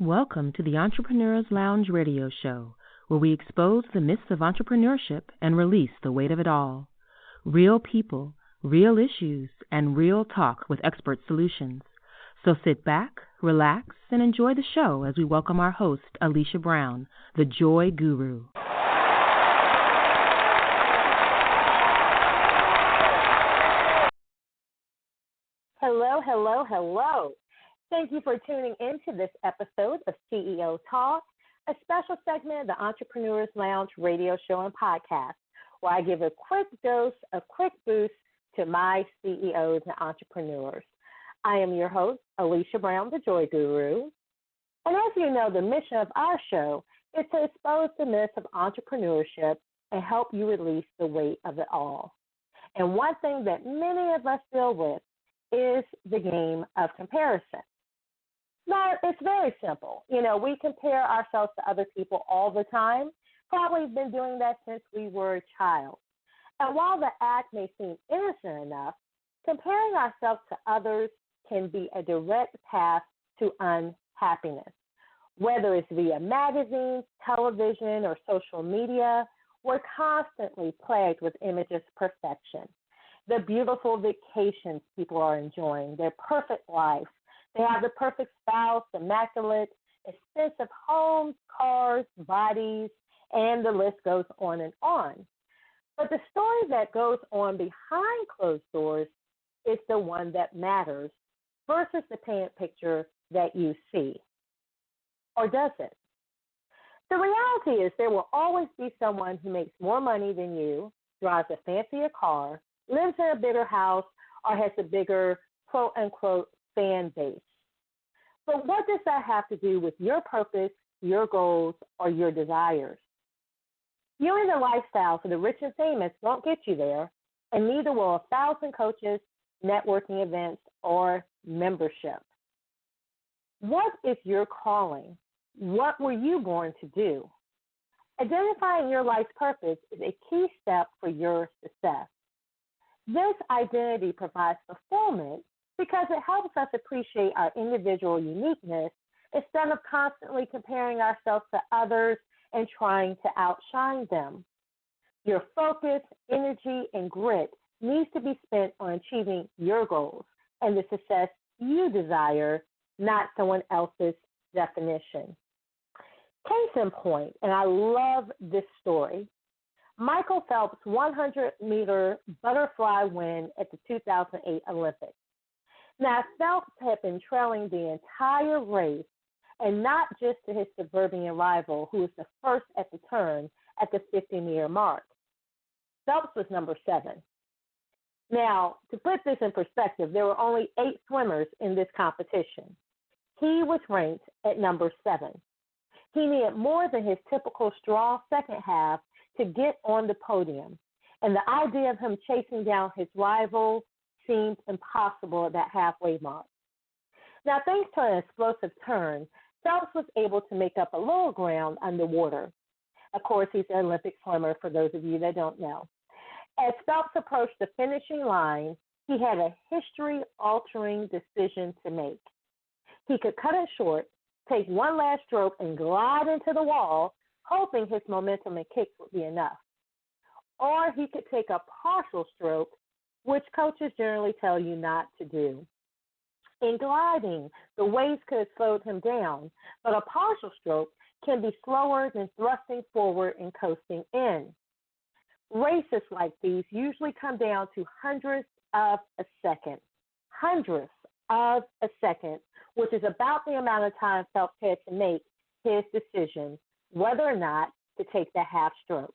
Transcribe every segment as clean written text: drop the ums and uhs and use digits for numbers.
Welcome to the Entrepreneurs Lounge radio show, where we expose the myths of entrepreneurship and release the weight of it all. Real people, real issues, and real talk with expert solutions. So sit back, relax, and enjoy the show as we welcome our host, Alesha Brown, the Joy Guru. Hello, hello, hello. Thank you for tuning in to this episode of CEO Talk, a special segment of the Entrepreneurs Lounge radio show and podcast, where I give a quick dose, a quick boost to my CEOs and entrepreneurs. I am your host, Alesha Brown, the Joy Guru. And as you know, the mission of our show is to expose the myths of entrepreneurship and help you release the weight of it all. And one thing that many of us deal with is the game of comparison. Now, it's very simple. We compare ourselves to other people all the time. Probably been doing that since we were a child. And while the act may seem innocent enough, comparing ourselves to others can be a direct path to unhappiness. Whether it's via magazines, television, or social media, we're constantly plagued with images of perfection. The beautiful vacations people are enjoying, their perfect life. They have the perfect spouse, immaculate, expensive homes, cars, bodies, and the list goes on and on. But the story that goes on behind closed doors is the one that matters versus the painted picture that you see. Or does it? The reality is there will always be someone who makes more money than you, drives a fancier car, lives in a bigger house, or has a bigger, quote-unquote, fan base. But what does that have to do with your purpose, your goals, or your desires? Viewing the lifestyles of the rich and famous won't get you there, and neither will 1,000 coaches, networking events, or membership. What is your calling? What were you born to do? Identifying your life's purpose is a key step for your success. This identity provides fulfillment because it helps us appreciate our individual uniqueness instead of constantly comparing ourselves to others and trying to outshine them. Your focus, energy, and grit needs to be spent on achieving your goals and the success you desire, not someone else's definition. Case in point, and I love this story, Michael Phelps' 100-meter butterfly win at the 2008 Olympics. Now, Phelps had been trailing the entire race, and not just to his suburban rival, who was the first at the turn at the 50-meter mark. Phelps was number 7. Now, to put this in perspective, there were only 8 swimmers in this competition. He was ranked at number 7. He needed more than his typical strong second half to get on the podium, and the idea of him chasing down his rival seemed impossible at that halfway mark. Now, thanks to an explosive turn, Phelps was able to make up a little ground underwater. Of course, he's an Olympic swimmer, for those of you that don't know. As Phelps approached the finishing line, he had a history-altering decision to make. He could cut it short, take one last stroke, and glide into the wall, hoping his momentum and kicks would be enough. Or he could take a partial stroke, which coaches generally tell you not to do. In gliding, the waves could have slowed him down, but a partial stroke can be slower than thrusting forward and coasting in. Races like these usually come down to hundredths of a second, which is about the amount of time Phelps had to make his decision whether or not to take the half stroke.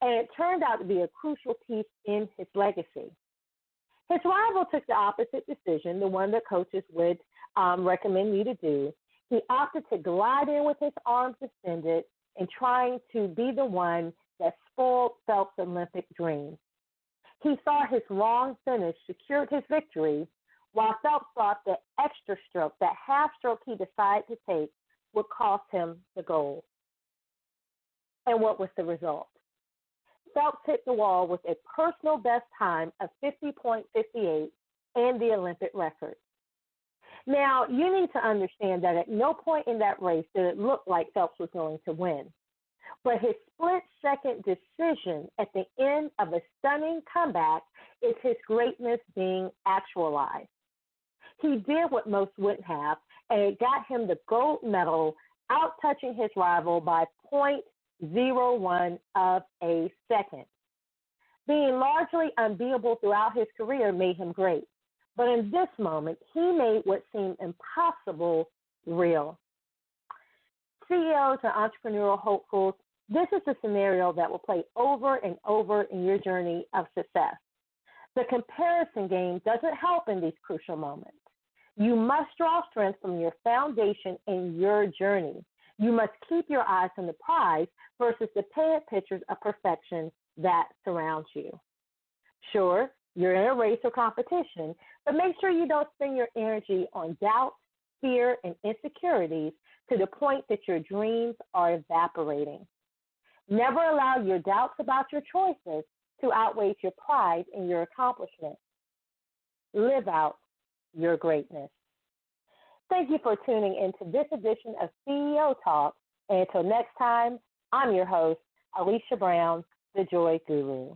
And it turned out to be a crucial piece in his legacy. His rival took the opposite decision, the one that coaches would recommend you to do. He opted to glide in with his arms extended and trying to be the one that spoiled Phelps' Olympic dream. He saw his long finish secured his victory, while Phelps thought the extra stroke, that half stroke he decided to take, would cost him the gold. And what was the result? Phelps hit the wall with a personal best time of 50.58 and the Olympic record. Now, you need to understand that at no point in that race did it look like Phelps was going to win. But his split-second decision at the end of a stunning comeback is his greatness being actualized. He did what most wouldn't have, and it got him the gold medal, out-touching his rival by .01 of a second. Being largely unbeatable throughout his career made him great. But in this moment, he made what seemed impossible real. CEOs and entrepreneurial hopefuls, this is a scenario that will play over and over in your journey of success. The comparison game doesn't help in these crucial moments. You must draw strength from your foundation in your journey. You must keep your eyes on the prize versus the painted pictures of perfection that surrounds you. Sure, you're in a race or competition, but make sure you don't spend your energy on doubt, fear, and insecurities to the point that your dreams are evaporating. Never allow your doubts about your choices to outweigh your pride in your accomplishments. Live out your greatness. Thank you for tuning into this edition of CEO Talk. And until next time, I'm your host, Alesha Brown, the Joy Guru.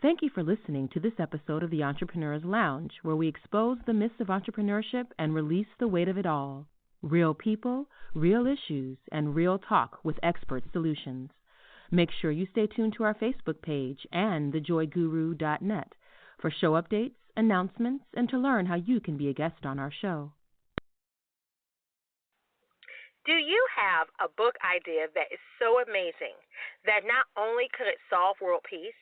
Thank you for listening to this episode of the Entrepreneur's Lounge, where we expose the myths of entrepreneurship and release the weight of it all. Real people, real issues, and real talk with expert solutions. Make sure you stay tuned to our Facebook page and thejoyguru.net for show updates, announcements, and to learn how you can be a guest on our show. Do you have a book idea that is so amazing that not only could it solve world peace,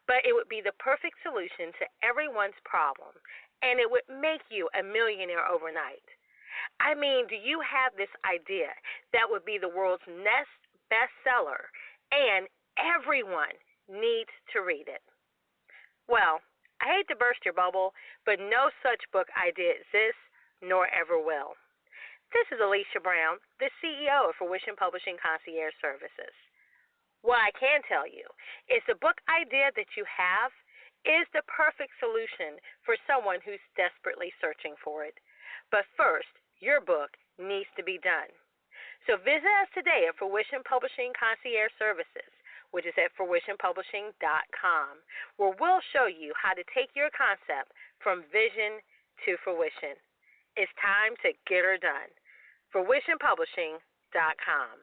but it would be the perfect solution to everyone's problem, and it would make you a millionaire overnight? I mean, do you have this idea that would be the world's next bestseller, and everyone needs to read it? Well, I hate to burst your bubble, but no such book idea exists, nor ever will. This is Alesha Brown, the CEO of Fruition Publishing Concierge Services. What I can tell you is the book idea that you have is the perfect solution for someone who's desperately searching for it. But first, your book needs to be done. So visit us today at Fruition Publishing Concierge Services, which is at fruitionpublishing.com, where we'll show you how to take your concept from vision to fruition. It's time to get her done. fruitionpublishing.com.